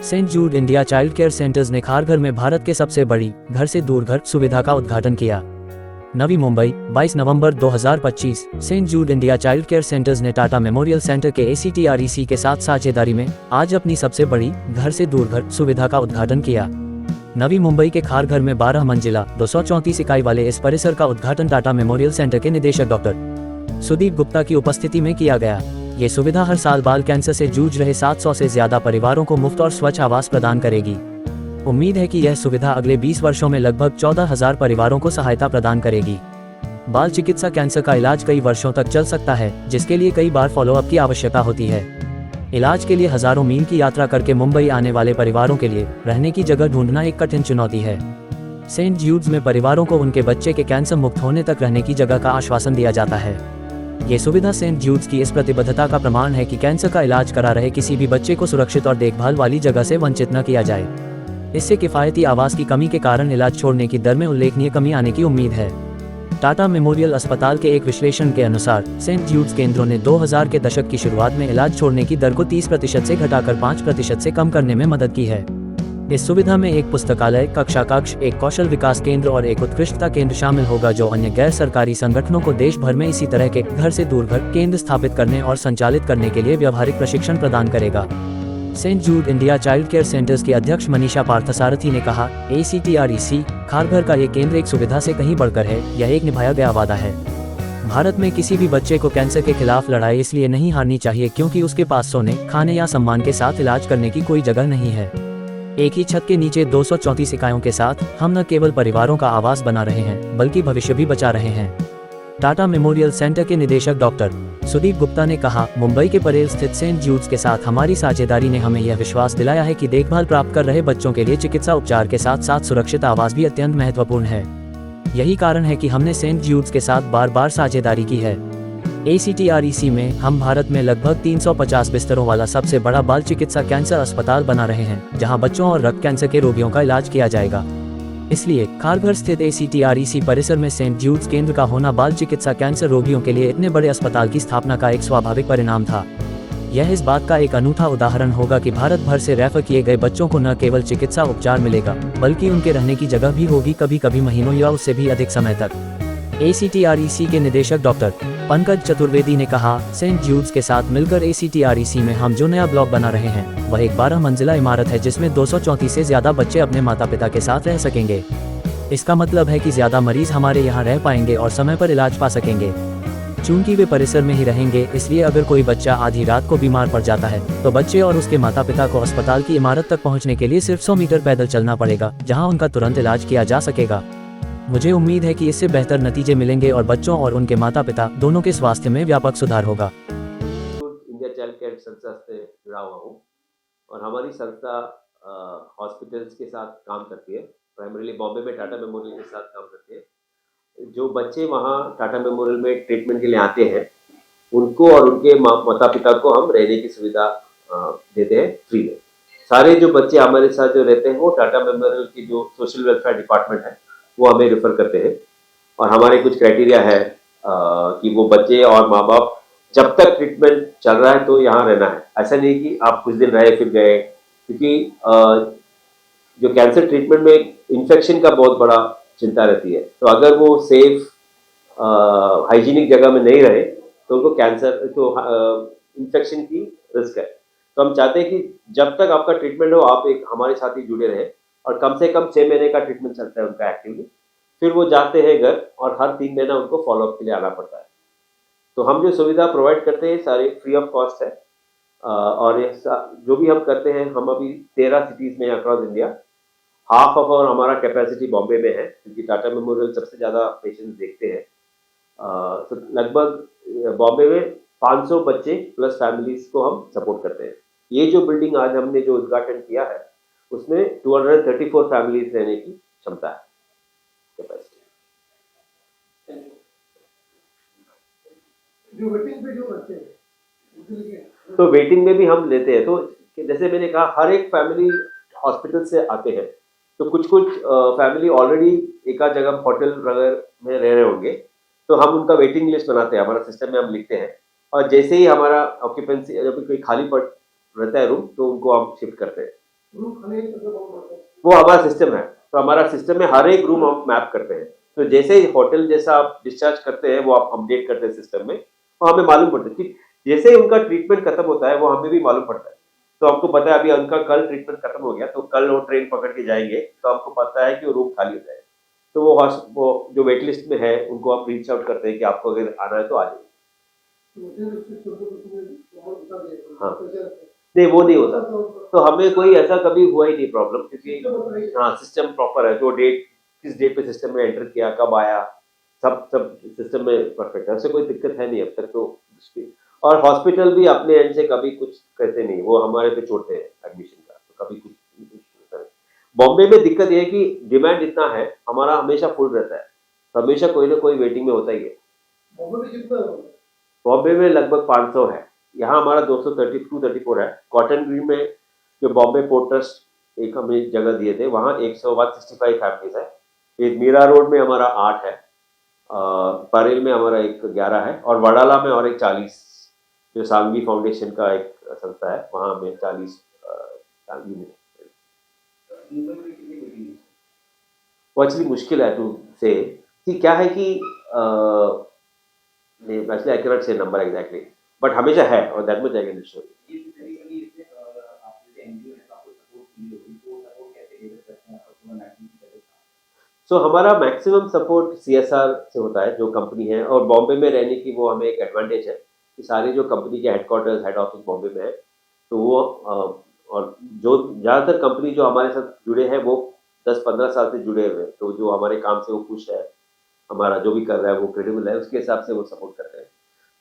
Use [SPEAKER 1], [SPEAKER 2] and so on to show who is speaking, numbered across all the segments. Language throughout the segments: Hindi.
[SPEAKER 1] Saint Jude India child care centres ने खारघर में भारत के सबसे बड़ी घर से दूर घर सुविधा का उद्घाटन किया। नवी मुंबई, 22 नवंबर 2025। Saint Jude India child care centres ने टाटा मेमोरियल सेंटर के ACTREC के साथ साझेदारी में आज अपनी सबसे बड़ी घर से दूर घर सुविधा का उद्घाटन किया। नवी मुंबई के खारघर में 12 मंजिला 234 इकाई वाले इस परिसर का उद्घाटन टाटा मेमोरियल सेंटर के निदेशक डॉक्टर सुदीप गुप्ता की उपस्थिति में किया गया। ये सुविधा हर साल बाल कैंसर से जूझ रहे 700 से ज्यादा परिवारों को मुफ्त और स्वच्छ आवास प्रदान करेगी। उम्मीद है कि यह सुविधा अगले 20 वर्षों में लगभग 14,000 परिवारों को सहायता प्रदान करेगी। बाल चिकित्सा कैंसर का इलाज कई वर्षों तक चल सकता है, जिसके लिए कई बार फॉलोअप की आवश्यकता होती है। इलाज के लिए हजारों मील की यात्रा करके मुंबई आने वाले परिवारों के लिए रहने की जगह ढूंढना एक कठिन चुनौती है। सेंट जूड्स में परिवारों को उनके बच्चे के कैंसर मुक्त होने तक रहने की जगह का आश्वासन दिया जाता है। ये सुविधा सेंट जूड्स की इस प्रतिबद्धता का प्रमाण है कि कैंसर का इलाज करा रहे किसी भी बच्चे को सुरक्षित और देखभाल वाली जगह से वंचित न किया जाए। इससे किफायती आवास की कमी के कारण इलाज छोड़ने की दर में उल्लेखनीय कमी आने की उम्मीद है। टाटा मेमोरियल अस्पताल के एक विश्लेषण के अनुसार सेंट जूड्स केंद्रों ने 2000 के दशक की शुरुआत में इलाज छोड़ने की दर को 30% से घटाकर 5% से कम करने में मदद की है। इस सुविधा में एक पुस्तकालय, कक्षा कक्ष, एक कौशल विकास केंद्र और एक उत्कृष्टता केंद्र शामिल होगा, जो अन्य गैर सरकारी संगठनों को देश भर में इसी तरह के घर से दूर घर केंद्र स्थापित करने और संचालित करने के लिए व्यावहारिक प्रशिक्षण प्रदान करेगा। Saint Jude India child care centres की अध्यक्ष मनीषा पार्थसारथी ने कहा, ACTREC खारघर का ये केंद्र एक सुविधा से कहीं बढ़कर है, यह एक निभाया गया वादा है। भारत में किसी भी बच्चे को कैंसर के खिलाफ लड़ाई इसलिए नहीं हारनी चाहिए क्योंकि उसके पास सोने, खाने या सम्मान के साथ इलाज करने की कोई जगह नहीं है। एक ही छत के नीचे 234 इकाइयों के साथ हम न केवल परिवारों का आवास बना रहे हैं, बल्कि भविष्य भी बचा रहे हैं। टाटा मेमोरियल सेंटर के निदेशक डॉक्टर सुदीप गुप्ता ने कहा, मुंबई के परेल स्थित सेंट जूड्स के साथ हमारी साझेदारी ने हमें यह विश्वास दिलाया है कि देखभाल प्राप्त कर रहे बच्चों के लिए चिकित्सा उपचार के साथ साथ सुरक्षित आवास भी अत्यंत महत्वपूर्ण है। यही कारण है कि हमने सेंट जूड्स के साथ बार बार साझेदारी की है। ACTREC में हम भारत में लगभग 350 बिस्तरों वाला सबसे बड़ा बाल चिकित्सा कैंसर अस्पताल बना रहे हैं, जहां बच्चों और रक्त कैंसर के रोगियों का इलाज किया जाएगा। इसलिए खारघर स्थित ACTREC परिसर में सेंट जूड्स केंद्र का होना बाल चिकित्सा कैंसर रोगियों के लिए इतने बड़े अस्पताल की स्थापना का एक स्वाभाविक परिणाम था। यह इस बात का एक अनूठा उदाहरण होगा कि भारत भर से रेफर किए गए बच्चों को न केवल चिकित्सा उपचार मिलेगा, बल्कि उनके रहने की जगह भी होगी, कभी कभी महीनों या उससे भी अधिक समय तक। ACTREC के निदेशक डॉक्टर पंकज चतुर्वेदी ने कहा, सेंट जूड्स के साथ मिलकर ACTREC में हम जो नया ब्लॉक बना रहे हैं वह एक 12 मंजिला इमारत है, जिसमें 234 से ज्यादा बच्चे अपने माता पिता के साथ रह सकेंगे। इसका मतलब है कि ज्यादा मरीज हमारे यहाँ रह पाएंगे और समय पर इलाज पा सकेंगे। चूंकि वे परिसर में ही रहेंगे, इसलिए अगर कोई बच्चा आधी रात को बीमार पड़ जाता है तो बच्चे और उसके माता पिता को अस्पताल की इमारत तक पहुँचने के लिए सिर्फ 100 मीटर पैदल चलना पड़ेगा, जहाँ उनका तुरंत इलाज किया जा सकेगा। मुझे उम्मीद है कि इससे बेहतर नतीजे मिलेंगे और बच्चों और उनके माता पिता दोनों के स्वास्थ्य में व्यापक सुधार होगा।
[SPEAKER 2] इंडिया चाइल्ड केयर संस्था से जुड़ा हुआ हूँ और हमारी संस्था हॉस्पिटल्स के साथ काम करती है। प्राइमरीली बॉम्बे में टाटा मेमोरियल के साथ काम करती है। जो बच्चे वहाँ टाटा मेमोरियल में ट्रीटमेंट के लिए आते हैं, उनको और उनके माता पिता को हम रहने की सुविधा देते हैं फ्री में। सारे जो बच्चे हमारे साथ जो रहते हैं वो टाटा मेमोरियल की जो सोशल वेलफेयर डिपार्टमेंट है वो हमें रेफर करते हैं। और हमारे कुछ क्राइटेरिया है कि वो बच्चे और माँ बाप जब तक ट्रीटमेंट चल रहा है तो यहाँ रहना है। ऐसा नहीं कि आप कुछ दिन रहे फिर गए, क्योंकि जो कैंसर ट्रीटमेंट में इन्फेक्शन का बहुत बड़ा चिंता रहती है। तो अगर वो सेफ हाइजीनिक जगह में नहीं रहे तो उनको कैंसर तो इन्फेक्शन की रिस्क है। तो हम चाहते हैं कि जब तक आपका ट्रीटमेंट हो आप एक हमारे साथ ही जुड़े रहे और कम से कम 6 महीने का ट्रीटमेंट चलता है उनका एक्टिवली। फिर वो जाते हैं घर और हर 3 महीना उनको फॉलोअप के लिए आना पड़ता है। तो हम जो सुविधा प्रोवाइड करते हैं सारे फ्री ऑफ कॉस्ट है। और जो भी हम करते हैं, हम अभी 13 सिटीज़ में अक्रॉस इंडिया, हाफ ऑफ और हमारा कैपेसिटी बॉम्बे में है, क्योंकि टाटा मेमोरियल सबसे ज़्यादा पेशेंट्स देखते हैं। तो लगभग बॉम्बे में 500 बच्चे प्लस फैमिलीज को हम सपोर्ट करते हैं। ये जो बिल्डिंग आज हमने जो उद्घाटन किया है उसमें 234 फैमिलीज रहने की क्षमता है, कैपेसिटी।
[SPEAKER 3] जो वेटिंग पे जो करते हैं
[SPEAKER 2] तो वेटिंग में भी हम लेते हैं। तो जैसे मैंने कहा, हर एक फैमिली हॉस्पिटल से आते हैं, तो कुछ फैमिली ऑलरेडी एक आध जगह होटल वगैरह में रह रहे होंगे, तो हम उनका वेटिंग लिस्ट बनाते हैं, हमारा सिस्टम में हम लिखते हैं। और जैसे ही हमारा ऑक्यूपेंसी जब कोई खाली पड़ रहता है रूम, तो उनको हम शिफ्ट करते हैं।
[SPEAKER 3] रूम खाली है तो बहुत बढ़ता है।
[SPEAKER 2] वो हमारा सिस्टम है। तो हमारा सिस्टम में हर एक रूम हम मैप करते हैं। तो जैसे ही होटल जैसा आप डिस्चार्ज करते हैं वो आप अपडेट करते हैं सिस्टम में, और हमें मालूम पड़ता है कि जैसे ही उनका ट्रीटमेंट खत्म होता है वो हमें भी मालूम पड़ता है। तो हमको पता है अभी उनका कल ट्रीटमेंट खत्म हो गया, तो कल वो ट्रेन पकड़ के जाएंगे, तो हमको पता है कि वो रूम खाली हो जाएगा। तो वो जो वेट लिस्ट में है उनको आप रीच आउट करते हैं कि आपको अगर आना है तो आ जाइए।
[SPEAKER 3] मुझे उससे छोटे बच्चों में बहुत बता दिया
[SPEAKER 2] हाँ।
[SPEAKER 3] कैसे रखते हैं।
[SPEAKER 2] नहीं, वो नहीं होता।
[SPEAKER 3] तो
[SPEAKER 2] तो हमें कोई ऐसा कभी हुआ ही नहीं प्रॉब्लम, क्योंकि
[SPEAKER 3] सिस्टम बताइए।
[SPEAKER 2] हाँ, सिस्टम प्रॉपर है। जो डेट, किस डेट पे सिस्टम में एंटर किया, कब आया, सब सब सिस्टम में परफेक्ट है। ऐसे कोई दिक्कत है नहीं अब तक तो उसकी। और हॉस्पिटल भी अपने एंड से कभी कुछ कहते नहीं, वो हमारे पे छोड़ते हैं एडमिशन का, तो कभी कुछ होता नहीं। बॉम्बे में दिक्कत ये है कि डिमांड इतना है, हमारा हमेशा फुल रहता है, तो हमेशा कोई ना कोई वेटिंग में होता ही है।
[SPEAKER 3] बॉम्बे में कितना है?
[SPEAKER 2] बॉम्बे में लगभग 500 है। यहाँ हमारा 234 है। कॉटन ग्रीन में जो बॉम्बे पोर्ट ट्रस्ट एक हमें जगह दिए थे, वहाँ 165 फैमिलीज है। एक मीरा रोड में हमारा 8 है, परेल में हमारा एक 11 है, और वडाला में और एक 40, जो सांघवी फाउंडेशन का एक संस्था है, वहाँ हमें 40 यूनिट। वो एक्चुअली मुश्किल है टू से कि क्या है कि actually I cannot say number exactly, but हमेशा है, और that much I can show. So हमारा मैक्सिमम सपोर्ट सीएसआर से होता है, जो कंपनी है, और बॉम्बे में रहने की वो हमें एक एडवांटेज है कि सारी जो कंपनी के हेडक्वार्टर्स, हेड ऑफिस बॉम्बे में है, तो वो और जो ज़्यादातर कंपनी जो हमारे साथ जुड़े हैं वो 10-15 साल से जुड़े हुए हैं, तो जो हमारे काम से वो खुश है, हमारा जो भी कर रहा है वो क्रेडिबल है, उसके हिसाब से वो सपोर्ट करते हैं।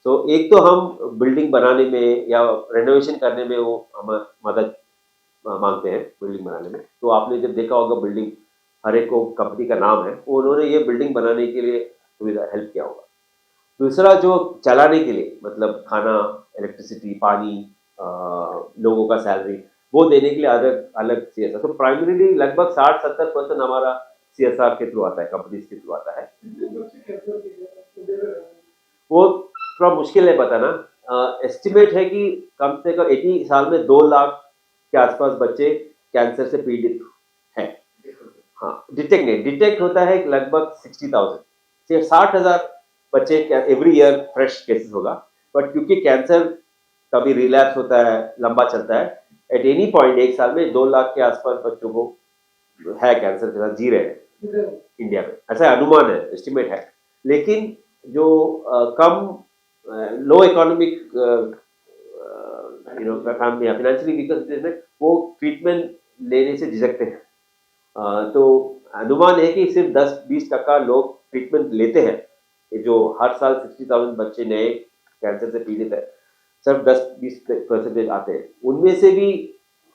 [SPEAKER 2] तो एक तो हम बिल्डिंग बनाने में या रेनोवेशन करने में वो हम मदद मांगते हैं, बिल्डिंग बनाने में। तो आपने जब देखा होगा बिल्डिंग, हर एक को कंपनी का नाम है, वो उन्होंने ये बिल्डिंग बनाने के लिए सुविधा हेल्प किया होगा। दूसरा जो चलाने के लिए, मतलब खाना, इलेक्ट्रिसिटी, पानी, लोगों का सैलरी, वो देने के लिए अलग अलग सीएसआर। तो प्राइमरीली लगभग 60-70% हमारा सीएसआर के थ्रू आता है, कंपनीज के थ्रू आता है।
[SPEAKER 3] बच्चे कैंसर के लिए दे रहे हैं।
[SPEAKER 2] वो थोड़ा मुश्किल है बताना। एस्टिमेट है कि कम से कम 80 साल में 2 लाख के आसपास बच्चे कैंसर से पीड़ित हैं। हाँ, डिटेक्ट होता है लगभग 60,000 से 60,000 बच्चे एवरी ईयर फ्रेश केसेस होगा। बट क्योंकि कैंसर कभी रिलैप्स होता है, लंबा चलता है, एट एनी पॉइंट एक साल में 2 लाख के आसपास बच्चों को है कैंसर के साथ जी रहे हैं इंडिया में, ऐसा अनुमान है, एस्टिमेट है। लेकिन जो कम लो इकोनॉमिक फैमिली है, फाइनेंशियली वीकर, वो ट्रीटमेंट लेने से झिझकते हैं। तो अनुमान है कि सिर्फ 10-20% लोग ट्रीटमेंट लेते हैं। ये जो हर साल 60,000 बच्चे नए कैंसर से पीड़ित है, सिर्फ 10-20% आते हैं। उनमें से भी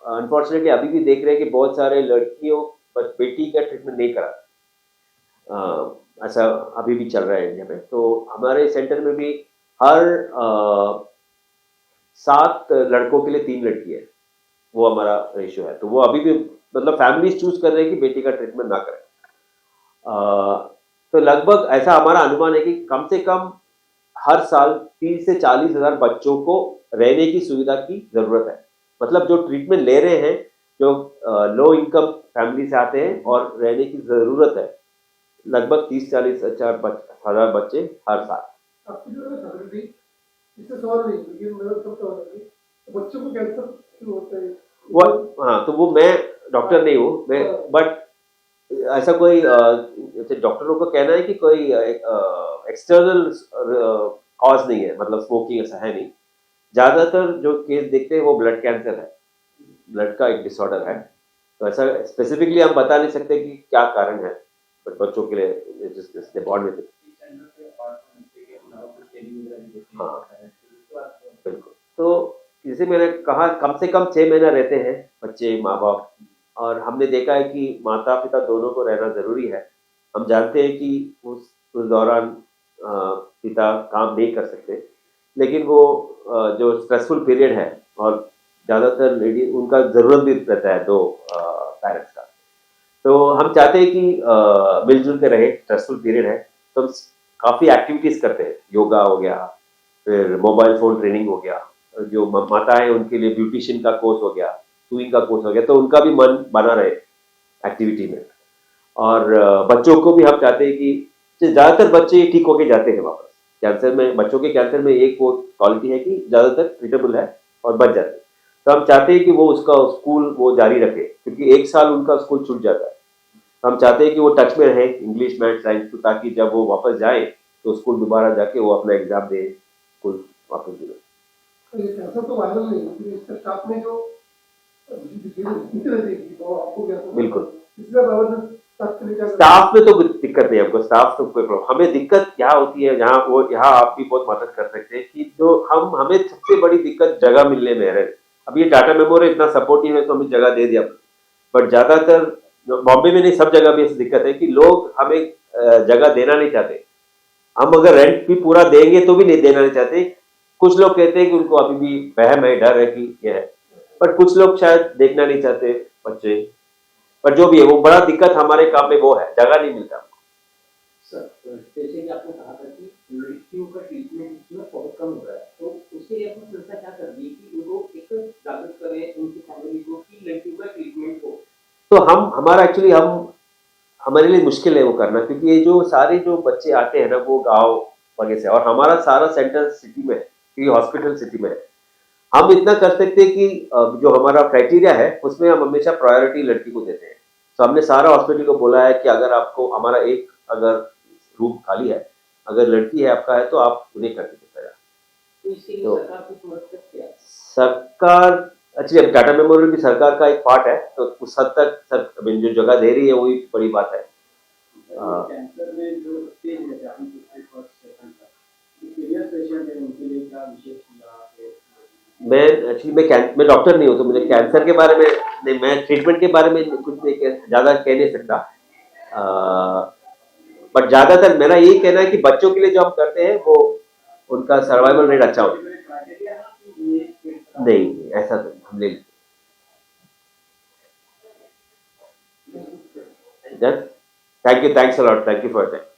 [SPEAKER 2] अनफॉर्चुनेटली अभी भी देख रहे हैं कि बहुत सारे लड़कियों, बस बेटी का ट्रीटमेंट नहीं करा। ऐसा अभी भी चल रहा है इंडिया में। तो हमारे सेंटर में भी हर 7 लड़कों के लिए 3 लड़की है, वो हमारा रेशियो है। तो वो अभी भी, मतलब फैमिलीज चूज कर रहे हैं कि बेटी का ट्रीटमेंट ना करें। तो लगभग ऐसा हमारा अनुमान है कि कम से कम हर साल 30 से 40 हजार बच्चों को रहने की सुविधा की जरूरत है। मतलब जो ट्रीटमेंट ले रहे हैं, जो लो इनकम फैमिली से आते हैं और रहने की जरूरत है, लगभग 30-40 हजार बच्चे हर साल।
[SPEAKER 3] आपकी जो है फैसिलिटी, इससे सवाल नहीं, लेकिन मेरा सब सवाल है कि बच्चों को कैंसर क्यों होता है?
[SPEAKER 2] वो हाँ, तो वो मैं डॉक्टर नहीं हूँ मैं, बट ऐसा कोई जैसे डॉक्टरों का कहना है कि कोई एक्सटर्नल कॉज नहीं है, मतलब स्मोकिंग ऐसा है नहीं। ज्यादातर जो केस देखते हैं वो ब्लड कैंसर है, ब्लड का एक डिसऑर्डर है। तो ऐसा स्पेसिफिकली हम बता नहीं सकते कि क्या कारण है, बट बच्चों के लिए जिसने बॉन्ड में। हाँ, बिल्कुल। तो जैसे मैंने कहा, कम से कम 6 महीना रहते हैं बच्चे, माँ बाप, और हमने देखा है कि माता पिता दोनों को रहना ज़रूरी है। हम जानते हैं कि उस दौरान पिता काम नहीं कर सकते, लेकिन वो जो स्ट्रेसफुल पीरियड है, और ज़्यादातर लेडी उनका ज़रूरत भी रहता है 2 पेरेंट्स का। तो हम चाहते हैं कि मिलजुल के रहे, स्ट्रेसफुल पीरियड है, तो हम काफ़ी एक्टिविटीज़ करते हैं। योगा हो गया, फिर मोबाइल फ़ोन ट्रेनिंग हो गया, जो माता है उनके लिए ब्यूटिशियन का कोर्स हो गया, सुइंग का कोर्स हो गया, तो उनका भी मन बना रहे एक्टिविटी में। और बच्चों को भी हम चाहते हैं कि ज़्यादातर बच्चे ठीक होके जाते हैं वापस। कैंसर में, बच्चों के कैंसर में एक वो क्वालिटी है कि ज़्यादातर ट्रीटेबल है और बच जाते हैं। तो हम चाहते हैं कि वो उसका स्कूल वो जारी रखे, क्योंकि 1 साल उनका स्कूल छूट जाता है। तो हम चाहते हैं कि वो टच में रहे इंग्लिश, मैथ, साइंस, तो ताकि जब वो वापस जाए तो स्कूल दोबारा जाके वो अपना एग्ज़ाम दे, स्कूल वापस जुड़े।
[SPEAKER 3] तो ये कैंसर तो वायरल नहीं, लेकिन इसके स्टाफ में जो दिक्कत रहती है तो आपको क्या
[SPEAKER 2] बिल्कुल।
[SPEAKER 3] इसलिए अवेयरनेस स्टाफ के लिए क्या
[SPEAKER 2] स्टाफ में तो कोई दिक्कत नहीं है हमको, स्टाफ तो कोई प्रॉब्लम। हमें दिक्कत क्या होती है, जहाँ वो यहाँ आप भी बहुत मदद कर सकते हैं कि जो हमें सबसे बड़ी दिक्कत जगह मिलने में है। अब ये टाटा मेमोरियल इतना सपोर्टिव है तो हमें जगह दे दिया, बट ज्यादातर बॉम्बे में नहीं, सब जगह भी ऐसी दिक्कत है कि लोग हमें जगह देना नहीं चाहते। हम अगर रेंट भी पूरा देंगे तो भी नहीं देना नहीं चाहते। कुछ लोग कहते हैं कि उनको अभी भी वहम है, डर है कि यह है, बट कुछ लोग शायद देखना नहीं चाहते बच्चे। पर जो भी है, वो बड़ा दिक्कत हमारे काम में वो है, जगह नहीं मिलता।
[SPEAKER 4] सर, जैसे कि आपने कहा था कि लड़कियों का ट्रीटमेंट इसमें बहुत कम हो रहा है, तो उसके लिए अपनी संस्था क्या कर रही है कि उनको एक जागरूक करें उनकी फैमिली को कि लड़कियों का ट्रीटमेंट हो।
[SPEAKER 2] तो हमारा एक्चुअली हमारे लिए मुश्किल है वो करना, क्योंकि ये जो सारे जो बच्चे आते हैं ना वो गाँव वगैरह से, और हमारा सारा सेंटर सिटी में है, क्योंकि हॉस्पिटल सिटी में है। हम इतना कर सकते हैं कि जो हमारा क्राइटेरिया है उसमें हम हमेशा प्रायोरिटी लड़की को देते हैं। तो हमने सारा हॉस्पिटल को बोला है कि अगर आपको हमारा एक अगर रूम खाली है, अगर लड़की है आपका है तो आप उन्हें कर दीजिएगा।
[SPEAKER 4] तो इसके लिए
[SPEAKER 2] तो
[SPEAKER 4] सरकार कुछ मदद करती है?
[SPEAKER 2] सरकार एक्चुअली टाटा मेमोरियल भी सरकार का एक पार्ट है, तो उस हद तक जो जगह दे रही है वही बड़ी बात है।
[SPEAKER 4] कैंसर में जो स्टेज रहता है, फर्स्ट सेकंड का, सीरियस पेशेंट है उनके लिए क्या विशेष
[SPEAKER 2] मैं डॉक्टर नहीं हूँ, तो मुझे कैंसर के बारे में नहीं, मैं ट्रीटमेंट के बारे में कुछ नहीं ज़्यादा कह नहीं सकता। बट ज़्यादातर मेरा यही कहना है कि बच्चों के लिए जो हम करते हैं वो उनका सर्वाइवल रेट अच्छा होता है। नहीं, ऐसा तो हम ले लेते। Thank you, thanks a lot, thank you for that.